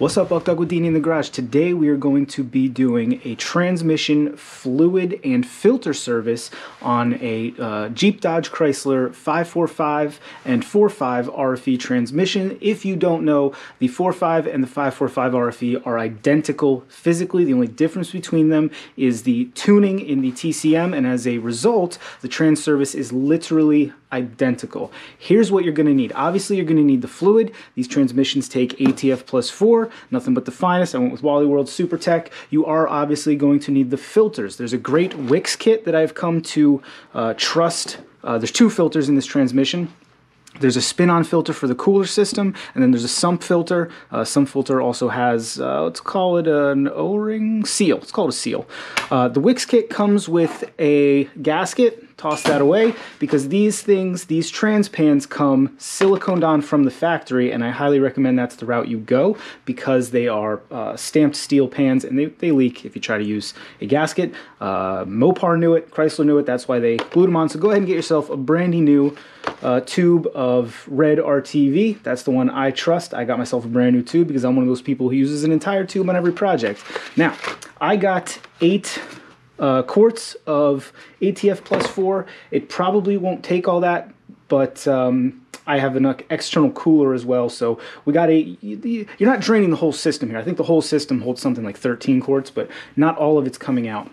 What's up, Buck Doug with Deanie in the Garage. Today we are going to be doing a transmission fluid and filter service on a Jeep Dodge Chrysler 545 and 45 RFE transmission. If you don't know, the 45 and the 545 RFE are identical physically. The only difference between them is the tuning in the TCM, and as a result, the trans service is literally identical. Here's what you're going to need. Obviously, you're going to need the fluid. These transmissions take ATF plus 4, nothing but the finest. I went with Wally World Super Tech. You are obviously going to need the filters. There's a great WIX kit that I've come to trust. There's two filters in this transmission. There's a spin-on filter for the cooler system, and then there's a sump filter. Sump filter also has, let's call it an O-ring seal. It's called a seal. The WIX kit comes with a gasket. Toss that away, because these things, these trans pans come siliconed on from the factory, and I highly recommend that's the route you go, because they are stamped steel pans, and they leak if you try to use a gasket. Mopar knew it, Chrysler knew it, that's why they glued them on. So go ahead and get yourself a brandy new tube of red RTV. That's the one I trust. I got myself a brand new tube because I'm one of those people who uses an entire tube on every project. Now, I got 8 quarts of ATF plus 4. It probably won't take all that, but I have an external cooler as well, so we got you're not draining the whole system here. I think the whole system holds something like 13 quarts, but not all of it's coming out.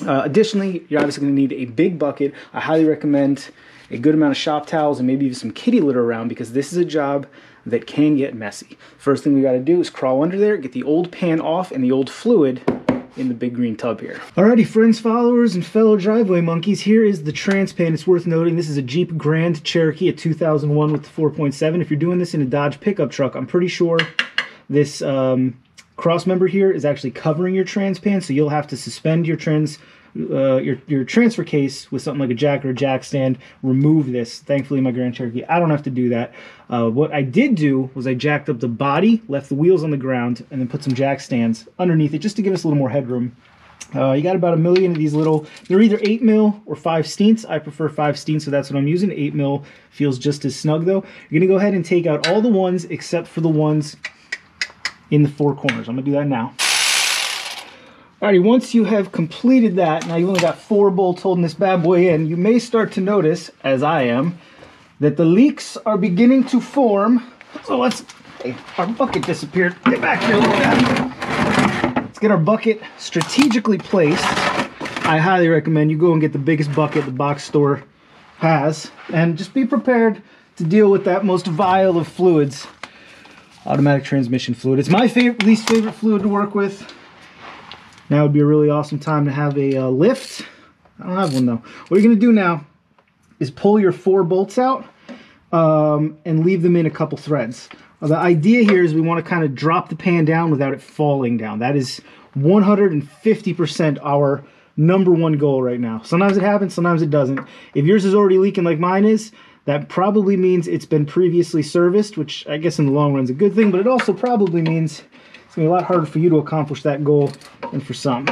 Additionally, you're obviously going to need a big bucket. I highly recommend a good amount of shop towels and maybe even some kitty litter around, because this is a job that can get messy. First thing we got to do is crawl under there, get the old pan off and the old fluid in the big green tub here. Alrighty, friends, followers, and fellow driveway monkeys, here is the trans pan. It's worth noting this is a Jeep Grand Cherokee, a 2001 with the 4.7. If you're doing this in a Dodge pickup truck, I'm pretty sure this cross member here is actually covering your trans pan, so you'll have to suspend your your transfer case with something like a jack or a jack stand. Remove this. Thankfully, my Grand Cherokee, I don't have to do that. What I did do was I jacked up the body, left the wheels on the ground, and then put some jack stands underneath it just to give us a little more headroom. You got about 1 million of these little, they're either 8 mil or 5/16. I prefer 5/16, so that's what I'm using. 8 mil feels just as snug though. You're gonna go ahead and take out all the ones except for the ones in the 4 corners. I'm gonna do that now. Alrighty, once you have completed that, now you've only got 4 bolts holding this bad boy in, you may start to notice, as I am, that the leaks are beginning to form. So let's, hey, our bucket disappeared. Get back here, look at that. Let's get our bucket strategically placed. I highly recommend you go and get the biggest bucket the box store has, and just be prepared to deal with that most vile of fluids, automatic transmission fluid. It's my least favorite fluid to work with. Now would be a really awesome time to have a lift. I don't have one though. What you're going to do now is pull your 4 bolts out and leave them in a couple threads. The idea here is we want to kind of drop the pan down without it falling down. That is 150% our #1 goal right now. Sometimes it happens, sometimes it doesn't. If yours is already leaking like mine is, that probably means it's been previously serviced, which I guess in the long run is a good thing, but it also probably means it's going to be a lot harder for you to accomplish that goal than for some.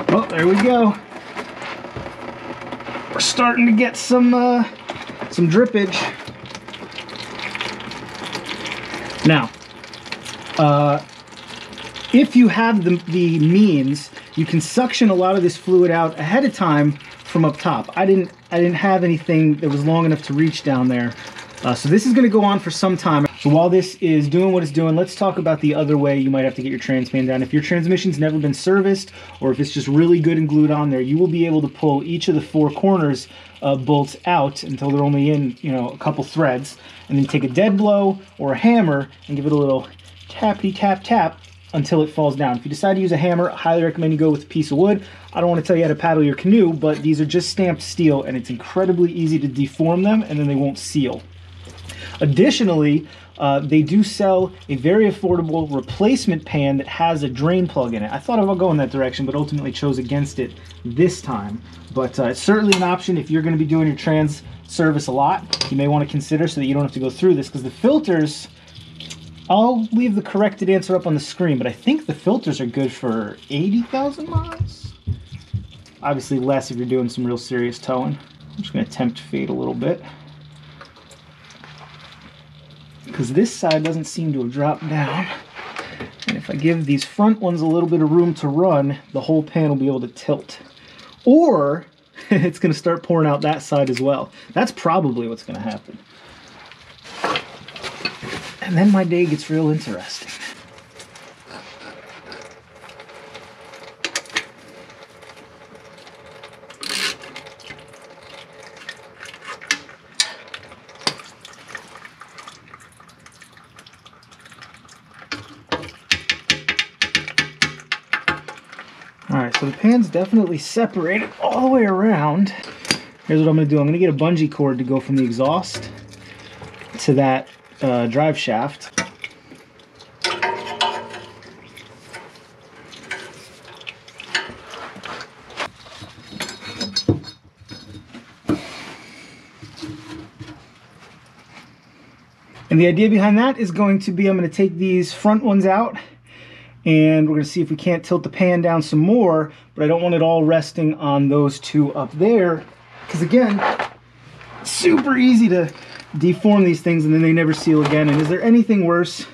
Well, there we go. We're starting to get some drippage. Now, if you have the means, you can suction a lot of this fluid out ahead of time from up top. I didn't have anything that was long enough to reach down there. So this is going to go on for some time. So while this is doing what it's doing, let's talk about the other way you might have to get your trans pan down. If your transmission's never been serviced, or if it's just really good and glued on there, you will be able to pull each of the 4 corners bolts out until they're only in, you know, a couple threads, and then take a dead blow or a hammer and give it a little tappity tap tap until it falls down. If you decide to use a hammer, I highly recommend you go with a piece of wood. I don't want to tell you how to paddle your canoe, but these are just stamped steel, and it's incredibly easy to deform them, and then they won't seal. Additionally, they do sell a very affordable replacement pan that has a drain plug in it. I thought about going that direction, but ultimately chose against it this time. But it's certainly an option if you're going to be doing your trans service a lot. You may want to consider, so that you don't have to go through this, because the filters, I'll leave the corrected answer up on the screen, but I think the filters are good for 80,000 miles. Obviously less if you're doing some real serious towing. I'm just going to attempt to fade a little bit, because this side doesn't seem to have dropped down. And if I give these front ones a little bit of room to run, the whole pan will be able to tilt. Or it's going to start pouring out that side as well. That's probably what's going to happen. And then my day gets real interesting. Alright, so the pan's definitely separated all the way around. Here's what I'm going to do. I'm going to get a bungee cord to go from the exhaust to that drive shaft. And the idea behind that is going to be, I'm going to take these front ones out, and we're going to see if we can't tilt the pan down some more, but I don't want it all resting on those two up there, because again, it's super easy to deform these things and then they never seal again. And is there anything worse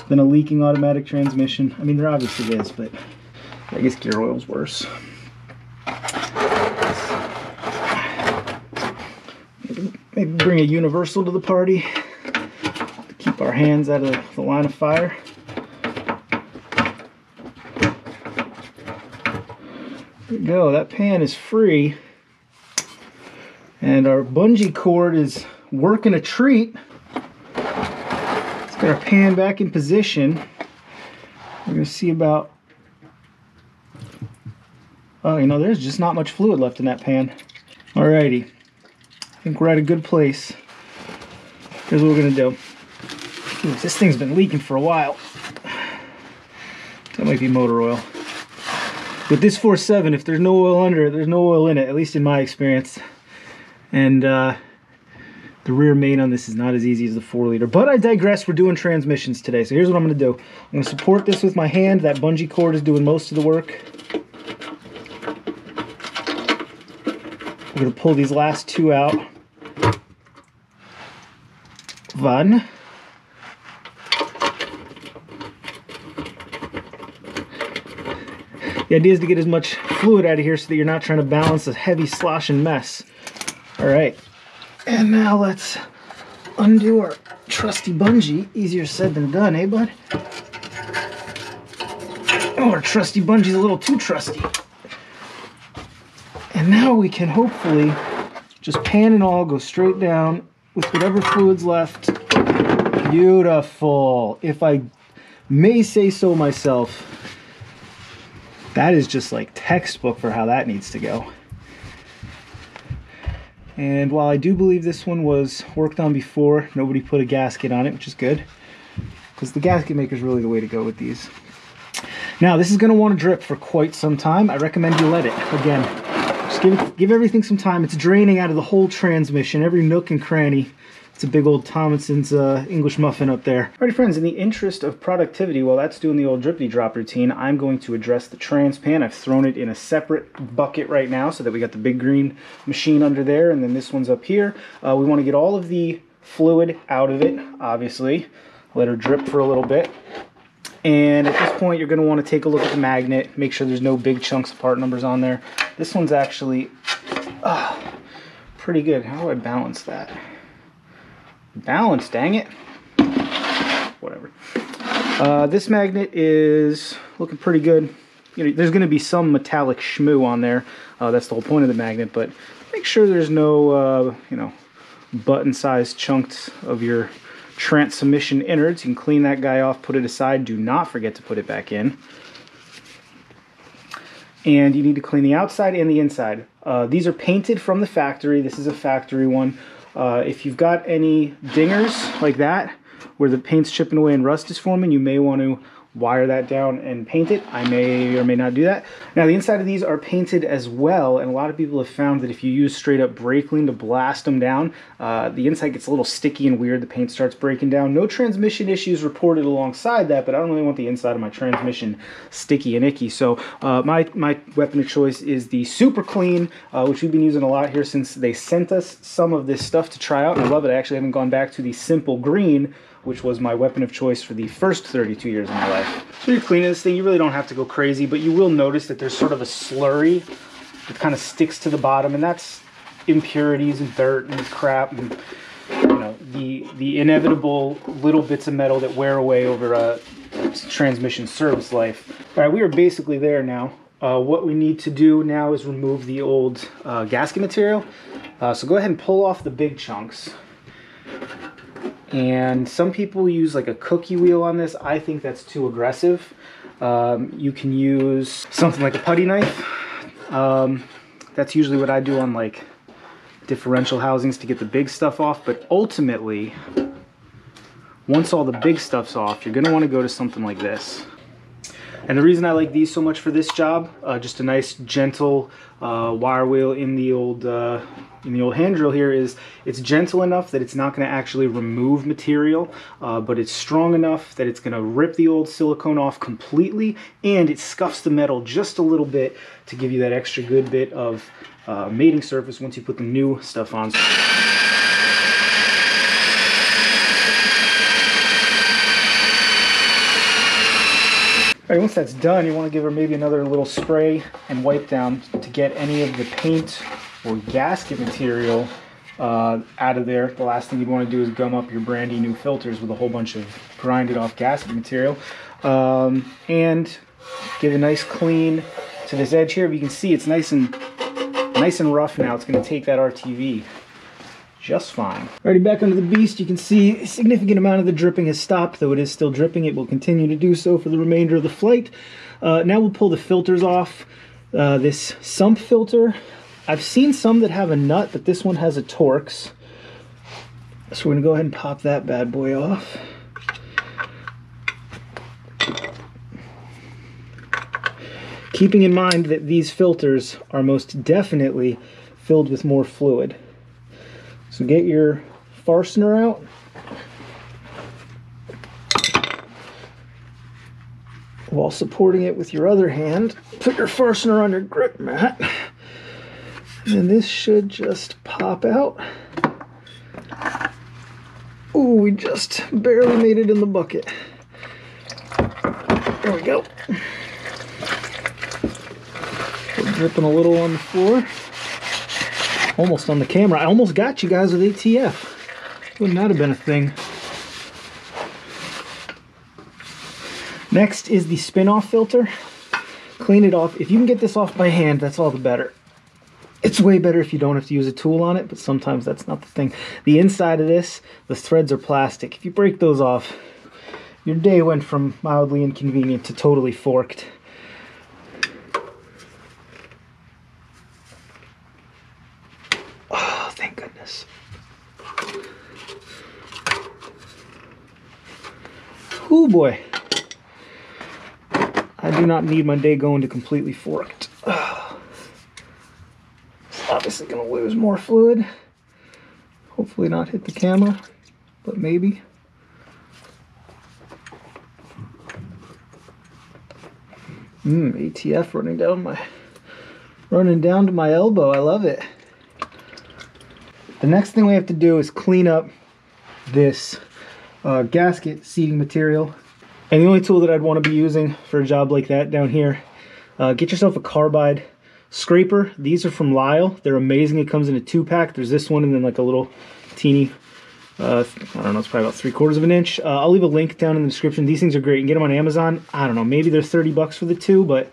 than a leaking automatic transmission? I mean, there obviously is, but I guess gear oil's worse. Maybe bring a universal to the party to keep our hands out of the line of fire. There we go, that pan is free. And our bungee cord is working a treat. Let's get our pan back in position. We're going to see about... Oh, you know, there's just not much fluid left in that pan. Alrighty. I think we're at a good place. Here's what we're going to do. Ooh, this thing's been leaking for a while. That might be motor oil. With this 4.7, if there's no oil under it, there's no oil in it, at least in my experience. And the rear main on this is not as easy as the 4-liter. But I digress, we're doing transmissions today. So here's what I'm going to do. I'm going to support this with my hand. That bungee cord is doing most of the work. We're going to pull these last two out. One. The idea is to get as much fluid out of here so that you're not trying to balance a heavy sloshing mess. Alright, and now let's undo our trusty bungee. Easier said than done, eh, bud? Oh, our trusty bungee's a little too trusty. And now we can hopefully just pan and all go straight down with whatever fluid's left. Beautiful. If I may say so myself, that is just like textbook for how that needs to go. And while I do believe this one was worked on before, nobody put a gasket on it, which is good, because the gasket maker is really the way to go with these. Now, this is going to want to drip for quite some time. I recommend you let it. Again, just give everything some time. It's draining out of the whole transmission, every nook and cranny. It's a big old Thomason's English muffin up there. Alrighty friends, in the interest of productivity, while that's doing the old drippity drop routine, I'm going to address the trans pan. I've thrown it in a separate bucket right now so that we got the big green machine under there, and then this one's up here. We want to get all of the fluid out of it, obviously. Let her drip for a little bit. And at this point, you're going to want to take a look at the magnet, make sure there's no big chunks of part numbers on there. This one's actually pretty good. How do I balance that? Balance, dang it. Whatever. This magnet is looking pretty good. You know, there's going to be some metallic schmoo on there. That's the whole point of the magnet, but make sure there's no, you know, button-sized chunks of your transmission innards. You can clean that guy off, put it aside. Do not forget to put it back in. And you need to clean the outside and the inside. These are painted from the factory. This is a factory one. If you've got any dingers like that, where the paint's chipping away and rust is forming, you may want to wire that down and paint it. I may or may not do that. Now the inside of these are painted as well, and a lot of people have found that if you use straight up brake clean to blast them down, the inside gets a little sticky and weird. The paint starts breaking down. No transmission issues reported alongside that, but I don't really want the inside of my transmission sticky and icky. So my weapon of choice is the Super Clean, which we've been using a lot here since they sent us some of this stuff to try out, and I love it. I actually haven't gone back to the Simple Green, which was my weapon of choice for the first 32 years of my life. So you're cleaning this thing, you really don't have to go crazy, but you will notice that there's sort of a slurry that kind of sticks to the bottom, and that's impurities and dirt and crap and, you know, the inevitable little bits of metal that wear away over a transmission service life. All right, we are basically there now. What we need to do now is remove the old gasket material. So go ahead and pull off the big chunks. And some people use like a cookie wheel on this. I think that's too aggressive. You can use something like a putty knife. That's usually what I do on like differential housings to get the big stuff off. But ultimately, once all the big stuff's off, you're gonna wanna go to something like this. And the reason I like these so much for this job, just a nice gentle wire wheel in the old hand drill here, is it's gentle enough that it's not going to actually remove material, but it's strong enough that it's going to rip the old silicone off completely, and it scuffs the metal just a little bit to give you that extra good bit of mating surface once you put the new stuff on. All right, once that's done, you want to give her maybe another little spray and wipe down to get any of the paint or gasket material out of there. The last thing you'd want to do is gum up your brandy new filters with a whole bunch of grinded off gasket material. And give a nice clean to this edge here. But you can see it's nice and rough now. It's going to take that RTV just fine. Alrighty, back under the beast, you can see a significant amount of the dripping has stopped, though it is still dripping. It will continue to do so for the remainder of the flight. Now we'll pull the filters off. This sump filter, I've seen some that have a nut, but this one has a Torx. So we're gonna go ahead and pop that bad boy off. Keeping in mind that these filters are most definitely filled with more fluid. So get your fastener out. While supporting it with your other hand, put your fastener on your grip mat. And this should just pop out. Ooh, we just barely made it in the bucket. There we go. We're dripping a little on the floor. Almost on the camera. I almost got you guys with ATF. Wouldn't that have been a thing? Next is the spin-off filter. Clean it off. If you can get this off by hand, that's all the better. It's way better if you don't have to use a tool on it, but sometimes that's not the thing. The inside of this, the threads are plastic. If you break those off, your day went from mildly inconvenient to totally forked. Thank goodness. Oh boy. I do not need my day going to completely forked. It's obviously going to lose more fluid. Hopefully not hit the camera, but maybe. ATF running down to my elbow. I love it. The next thing we have to do is clean up this gasket seating material. And the only tool that I'd want to be using for a job like that down here, get yourself a Carbide scraper. These are from Lisle. They're amazing. It comes in a 2-pack. There's this one and then like a little teeny, I don't know, it's probably about 3/4 of an inch. I'll leave a link down in the description. These things are great. You can get them on Amazon. I don't know, maybe they're 30 bucks for the two, but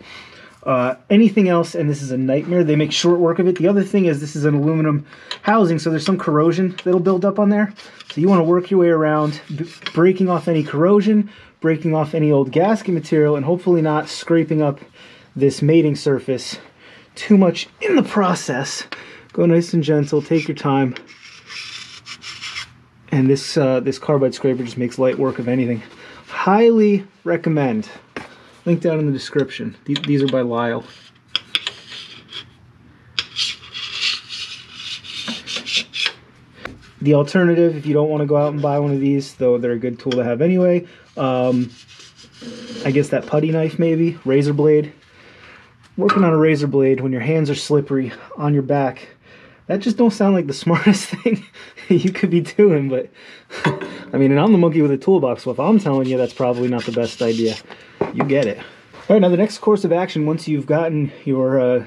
anything else, and this is a nightmare. They make short work of it. The other thing is this is an aluminum housing, so there's some corrosion that'll build up on there. So you want to work your way around breaking off any corrosion, breaking off any old gasket material, and hopefully not scraping up this mating surface too much in the process. Go nice and gentle, take your time. And this Carbide scraper just makes light work of anything. Highly recommend. Link down in the description. These are by Lisle. The alternative, if you don't want to go out and buy one of these, though they're a good tool to have anyway, I guess that putty knife maybe, razor blade. Working on a razor blade when your hands are slippery on your back, that just don't sound like the smartest thing you could be doing, but I mean, and I'm the monkey with a toolbox, so if I'm telling you that's probably not the best idea, you get it. All right, now the next course of action, once you've gotten your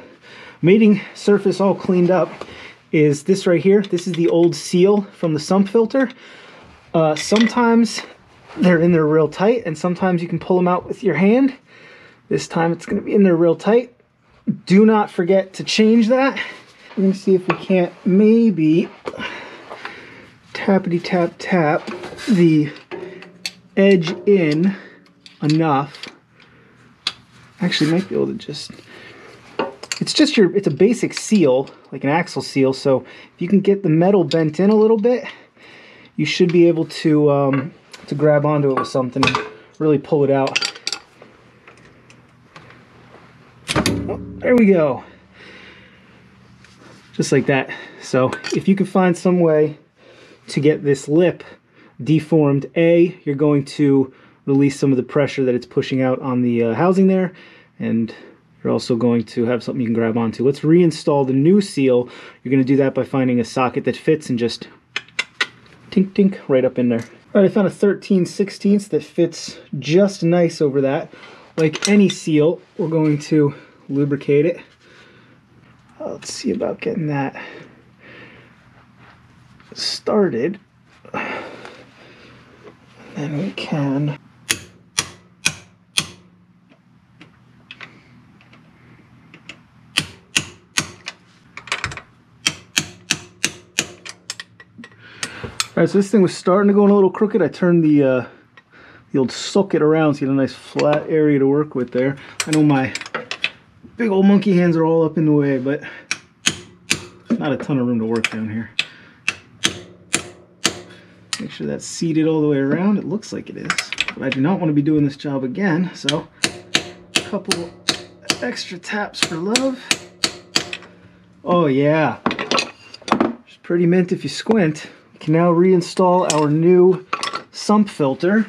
mating surface all cleaned up, is this right here. This is the old seal from the sump filter. Sometimes they're in there real tight, and sometimes you can pull them out with your hand. This time it's going to be in there real tight. Do not forget to change that. We're going to see if we can't maybe tappity tap tap the edge in enough. Actually, might be able to just... it's a basic seal, like an axle seal, so if you can get the metal bent in a little bit, you should be able to grab onto it with something and really pull it out. Oh, there we go. Just like that. So if you can find some way to get this lip deformed, you're going to release some of the pressure that it's pushing out on the housing there, and you're also going to have something you can grab onto. Let's reinstall the new seal. You're going to do that by finding a socket that fits and just tink tink right up in there. All right, I found a 13/16 that fits just nice over that. Like any seal, we're going to lubricate it. Let's see about getting that started. And we can Alright, so this thing was starting to go in a little crooked. I turned the old socket around so you get a nice flat area to work with there. I know my big old monkey hands are all up in the way, but not a ton of room to work down here. Make sure that's seated all the way around. It looks like it is, but I do not want to be doing this job again, so a couple extra taps for love. Oh yeah, it's pretty mint if you squint. We can now reinstall our new sump filter.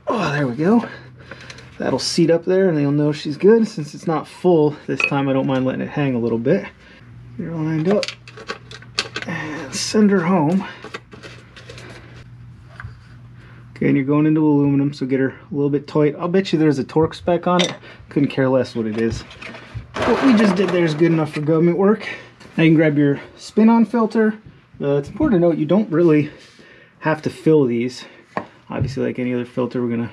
Oh, there we go. That'll seat up there and you'll know she's good. Since it's not full this time, I don't mind letting it hang a little bit. Get her lined up and send her home. Okay, and you're going into aluminum, so get her a little bit tight. I'll bet you there's a torque spec on it. Couldn't care less what it is. What we just did there is good enough for government work. Now you can grab your spin-on filter. It's important to note you don't really have to fill these. Obviously, like any other filter, we're gonna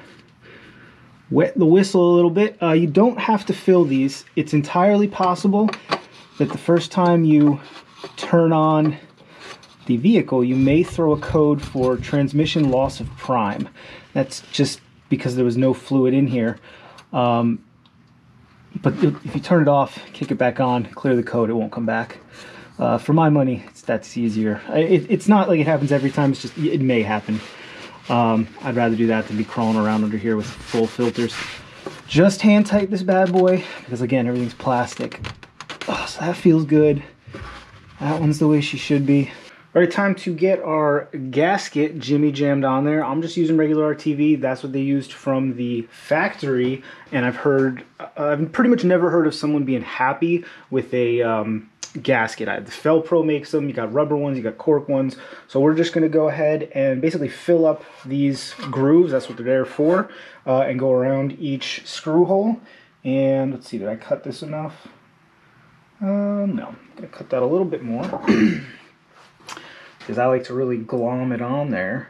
wet the whistle a little bit. You don't have to fill these. It's entirely possible that the first time you turn on the vehicle, you may throw a code for transmission loss of prime. That's just because there was no fluid in here. But if you turn it off, kick it back on, clear the code, it won't come back. For my money, that's easier. It's not like it happens every time, it's just, it may happen. I'd rather do that than be crawling around under here with full filters. Just hand tight this bad boy, because again, everything's plastic. Oh, so that feels good. That one's the way she should be. All right, time to get our gasket jimmy jammed on there. I'm just using regular RTV. That's what they used from the factory. And I've pretty much never heard of someone being happy with a gasket. The Fel-Pro makes them. You got rubber ones, you got cork ones. So we're just gonna go ahead and basically fill up these grooves. That's what they're there for. And go around each screw hole. And let's see, did I cut this enough? No, I'm gonna cut that a little bit more. Because I like to really glom it on there.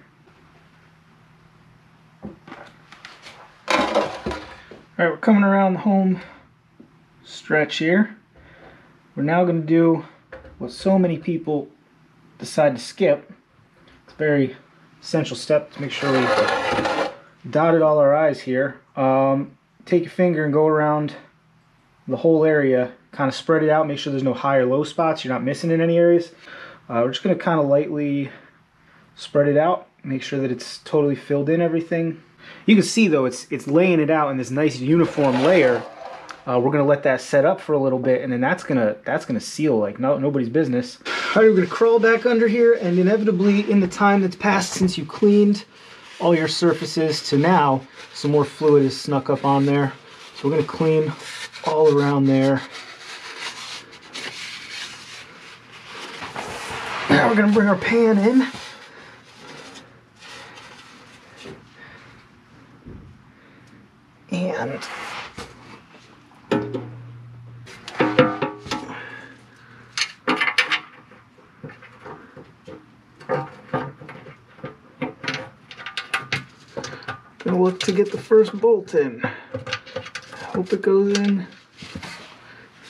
Alright, we're coming around the home stretch here. We're now going to do what so many people decide to skip. It's a very essential step to make sure we dotted all our I's here. Take your finger and go around the whole area, kind of spread it out, make sure there's no high or low spots, you're not missing in any areas. We're just going to kind of lightly spread it out, make sure that it's totally filled in everything. You can see though it's laying it out in this nice uniform layer. We're gonna let that set up for a little bit, and then that's gonna seal like nobody's business. All right, we're gonna crawl back under here, and inevitably, in the time that's passed since you cleaned all your surfaces to now, some more fluid is snuck up on there. So we're gonna clean all around there. Now we're gonna bring our pan in. And gonna look to get the first bolt in. Hope it goes in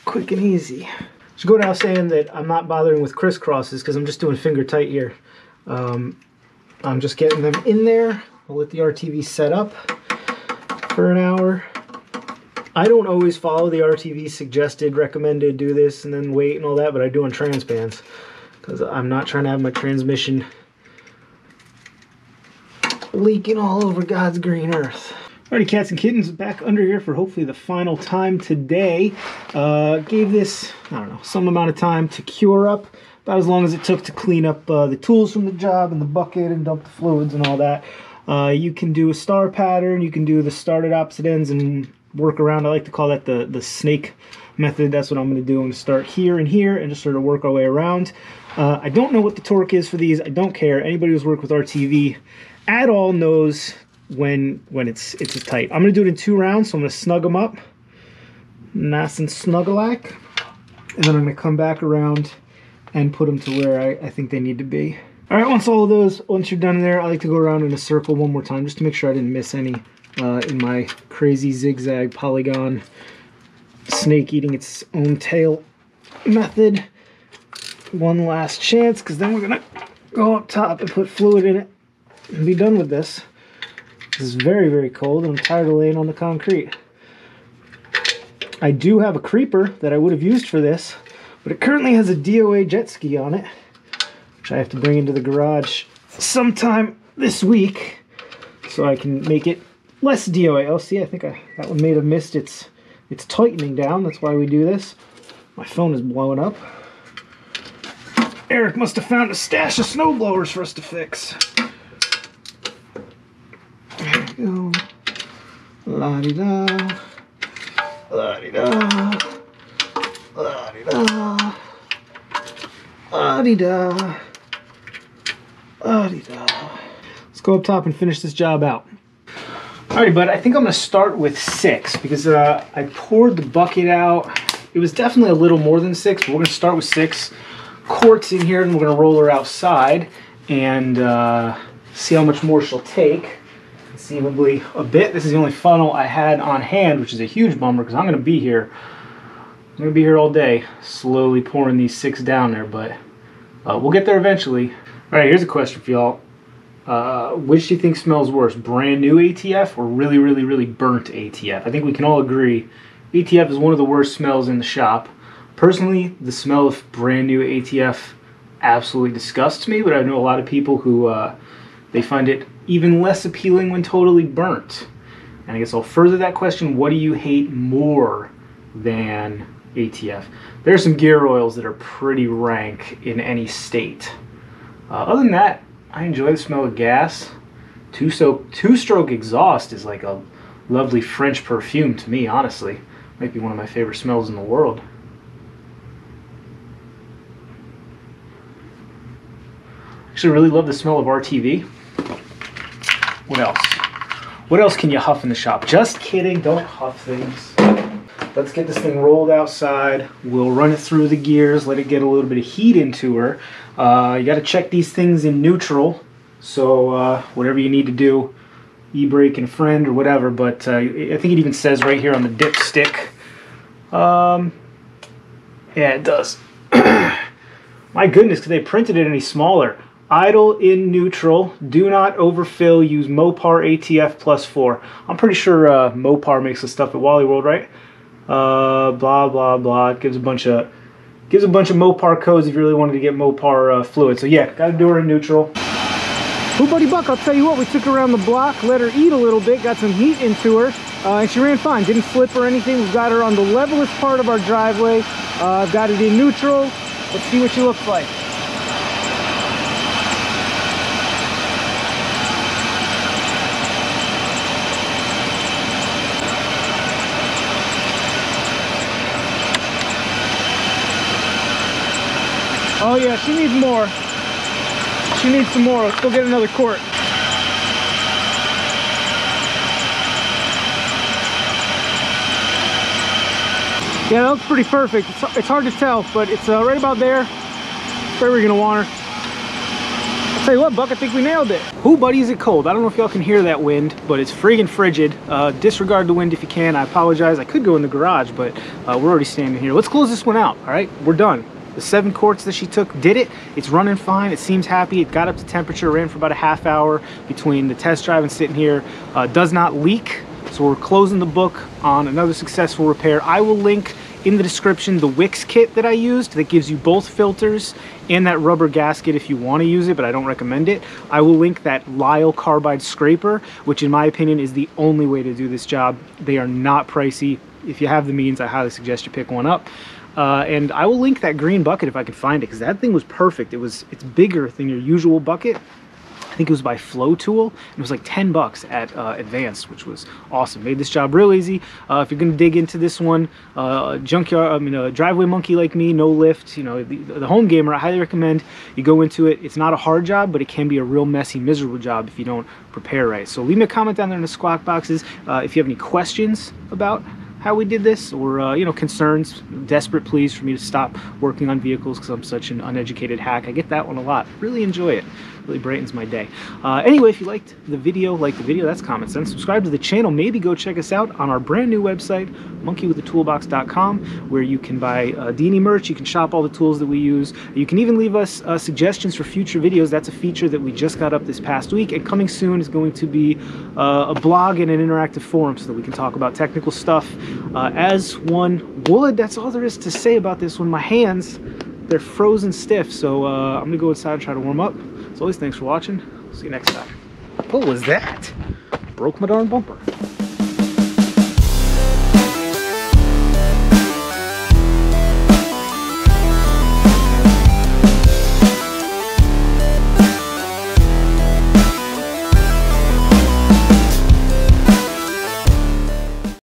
quick and easy. Should go without saying that I'm not bothering with crisscrosses because I'm just doing finger tight here. I'm just getting them in there. I'll let the RTV set up for an hour. I don't always follow the RTV suggested, recommended, do this and then wait and all that, but I do on transpans because I'm not trying to have my transmission leaking all over God's green earth. Alrighty, cats and kittens, back under here for hopefully the final time today. Gave this, I don't know, some amount of time to cure up, about as long as it took to clean up the tools from the job and the bucket and dump the fluids and all that. You can do a star pattern, you can do the start at opposite ends and work around. I like to call that the snake method. That's what I'm going to do. I'm going to start here and here and just sort of work our way around. I don't know what the torque is for these. I don't care. Anybody who's worked with RTV at all knows when it's tight. I'm going to do it in 2 rounds, so I'm going to snug them up nice and snuggle-like, and then I'm going to come back around and put them to where I think they need to be. Alright, once you're done there, I like to go around in a circle one more time just to make sure I didn't miss any in my crazy zigzag polygon snake eating its own tail method. One last chance, because then we're going to go up top and put fluid in it and be done with this. This is very, very cold and I'm tired of laying on the concrete. I do have a creeper that I would have used for this, but it currently has a DOA jet ski on it, which I have to bring into the garage sometime this week so I can make it less DOA. Oh, see, I think that one may have missed its tightening down. That's why we do this. My phone is blowing up. Eric must have found a stash of snow blowers for us to fix. There we go. La-di-da. La-di-da. La-di-da. La-di-da. La-di-da. Let's go up top and finish this job out. Alrighty, bud, I think I'm going to start with 6 because I poured the bucket out. It was definitely a little more than 6, but we're going to start with 6 quarts in here, and we're going to roll her outside and see how much more she'll take. Conceivably a bit. This is the only funnel I had on hand, which is a huge bummer because I'm going to be here. I'm going to be here all day, slowly pouring these 6 down there, but we'll get there eventually. Alright, here's a question for y'all. Which do you think smells worse, brand new ATF or really, really, really burnt ATF? I think we can all agree ATF is one of the worst smells in the shop. Personally, the smell of brand new ATF absolutely disgusts me, but I know a lot of people who they find it even less appealing when totally burnt. And I guess I'll further that question, what do you hate more than ATF? There are some gear oils that are pretty rank in any state. Other than that, I enjoy the smell of gas. Two-stroke exhaust is like a lovely French perfume to me, honestly. Might be one of my favorite smells in the world. Actually, I really love the smell of RTV. What else? What else can you huff in the shop? Just kidding, don't huff things. Let's get this thing rolled outside. We'll run it through the gears, let it get a little bit of heat into her. You got to check these things in neutral, so whatever you need to do, e-brake and friend or whatever, but I think it even says right here on the dipstick. Yeah, it does. My goodness, could they printed it any smaller? idle in neutral, do not overfill, use Mopar ATF +4. I'm pretty sure Mopar makes the stuff at Wally World, right? Blah blah blah. It gives a bunch of Mopar codes if you really wanted to get Mopar fluid. So yeah, gotta do her in neutral. Ooh, buddy Buck, I'll tell you what, we took her around the block, let her eat a little bit, got some heat into her, and she ran fine, didn't flip or anything. We've got her on the levelest part of our driveway. I've got it in neutral. Let's see what she looks like. Oh yeah, she needs more. She needs some more. Let's go get another quart. Yeah, that looks pretty perfect. It's hard to tell, but it's right about there. Where we're gonna want her. I'll tell you what, Buck, I think we nailed it. Ooh, buddy, is it cold? I don't know if y'all can hear that wind, but it's friggin' frigid. Disregard the wind if you can. I apologize. I could go in the garage, but we're already standing here. Let's close this one out, all right? We're done. The 7 quarts that she took did it. It's running fine. It seems happy. It got up to temperature, ran for about a half hour between the test drive and sitting here. Does not leak. So we're closing the book on another successful repair. I will link in the description the WIX kit that I used that gives you both filters and that rubber gasket if you want to use it, but I don't recommend it. I will link that Lisle Carbide scraper, which in my opinion is the only way to do this job. They are not pricey. If you have the means, I highly suggest you pick one up. And I will link that green bucket if I can find it, because that thing was perfect. It's bigger than your usual bucket. I think it was by Flow Tool. It was like 10 bucks at Advanced, which was awesome. Made this job real easy. If you're gonna dig into this one, a driveway monkey like me, no lift, you know, the home gamer, I highly recommend you go into it. It's not a hard job, but it can be a real messy, miserable job if you don't prepare right. So leave me a comment down there in the squawk boxes if you have any questions about how we did this, or you know, concerns, desperate pleas for me to stop working on vehicles because I'm such an uneducated hack. I get that one a lot. Really enjoy it. Really brightens my day. Anyway, if you liked the video, that's common sense. Subscribe to the channel. Maybe go check us out on our brand new website, monkeywithatoolbox.com, where you can buy Dini merch. You can shop all the tools that we use. You can even leave us suggestions for future videos. That's a feature that we just got up this past week, and coming soon is going to be a blog and an interactive forum so that we can talk about technical stuff as one would. That's all there is to say about this one. My hands, they're frozen stiff, so I'm gonna go inside and try to warm up. As always, thanks for watching. See you next time. What was that? Broke my darn bumper.